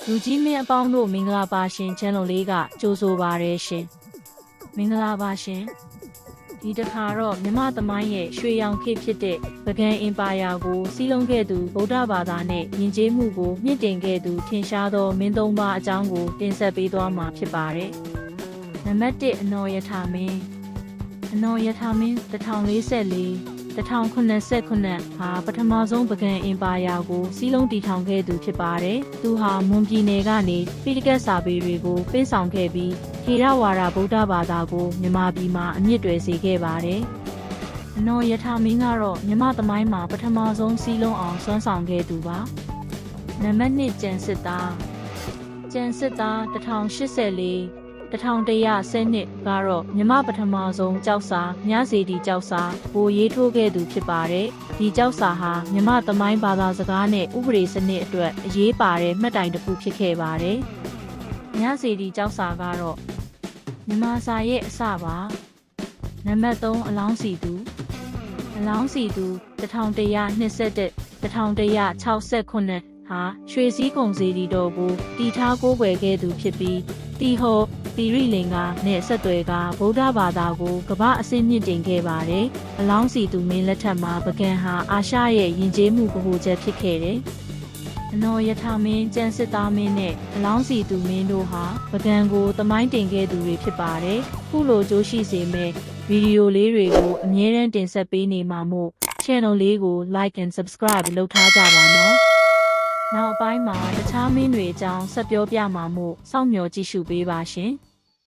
လူကြီးမင်းအပေါင်းတို့မင်္ဂလာပါရှင်ချမ်းလုံးလေးကကြိုဆိုပါရရှင်မင်္ဂလာပါရှင်ဒီတစ်ခါတော့မြမသမိုင်းရဲ့ရွှေရောင်ခေတ်ဖြစ်တဲ့ပကံအင်ပါယာကိုစီးလုံးခဲ့သူဗုဒ္ဓဘာသာနဲ့ယဉ်ကျေးမှုကိုမြင့်တင်ခဲ့သူထင်ရှားသောမင်းသုံးပါးအကြောင်းကိုတင်ဆက်ပေးသွားမှာဖြစ်ပါတယ်နံပါတ်1အနော်ယထာမင်းအနော်ယထာမင်း1044-1089ဟာပထမဆုံးပကံအင်ပါယာကိုစီးလုံးတည်ထောင်ခဲ့သူဖြစ်ပါတယ်။သူဟာမွန်ပြည်နယ်ကနေပိဋကတ်စာပေတွေကိုပေးဆောင်ခဲ့ပြီးထေရဝါဒဗုဒ္ဓဘာသာကိုမြန်မာပြည်မှာအမြင့်တွယ်စေခဲ့ပါတယ်။အနော်ယထာမင်းကတော့မြမသမိုင်းမှာပထမဆုံးစီးလုံးအောင်စွမ်းဆောင်ခဲ့သူပါ။နံပါတ်2ကျန်စစ်သား1084 1110ကတော့မြမပထမဆုံးကြောက်စာမြစီတီကြောက်စာကိုရေးထိုးခဲ့သူဖြစ်ပါတယ်။ဒီကြောက်စာဟာမြမသမိုင်းဘာသာစကားနဲ့ဥပဒေစနစ်အတွက်အရေးပါတဲ့မှတ်တိုင်တစ်ခုဖြစ်ခဲ့ပါတယ်။မြစီတီကြောက်စာကတော့မြမစာရဲ့အစပါ။နံပါတ်3အလောင်းစီသူ1121-1169ဟာရွှေစည်းကုံစီတီတော်ကိုတီထားကိုးကွယ်ခဲ့သူဖြစ်ပြီးတီဟောတိရိလင်္ကာနဲ့ဆက်သွယ်ကဗုဒ္ဓဘာသာကိုကမ္ဘာအဆင့်မြင့်တင်ခဲ့ပါတယ်။အလောင်းစီသူမင်းလက်ထက်မှာပကံဟာအာရှရဲ့ယဉ်ကျေးမှုဗဟိုချက်ဖြစ်ခဲ့တယ်။အနော်ယထာမင်းကျန်စစ်သားမင်းနဲ့အလောင်းစီသူမင်းတို့ဟာပကံကိုသမိုင်းတင်ခဲ့သူတွေဖြစ်ပါတယ်။ခုလိုကြိုးရှိစေမဲ့ဗီဒီယိုလေးတွေကိုအမြဲတမ်းတင်ဆက်ပေးနေမှာမို့ channel လေးကို like and subscribe လုပ်ထားကြပါနော်။နောက်ပိုင်းမှာတခြားမင်းတွေအကြောင်းဆက်ပြောပြမှာမို့စောင့်မျှော်ကြည့်ရှုပေးပါရှင်။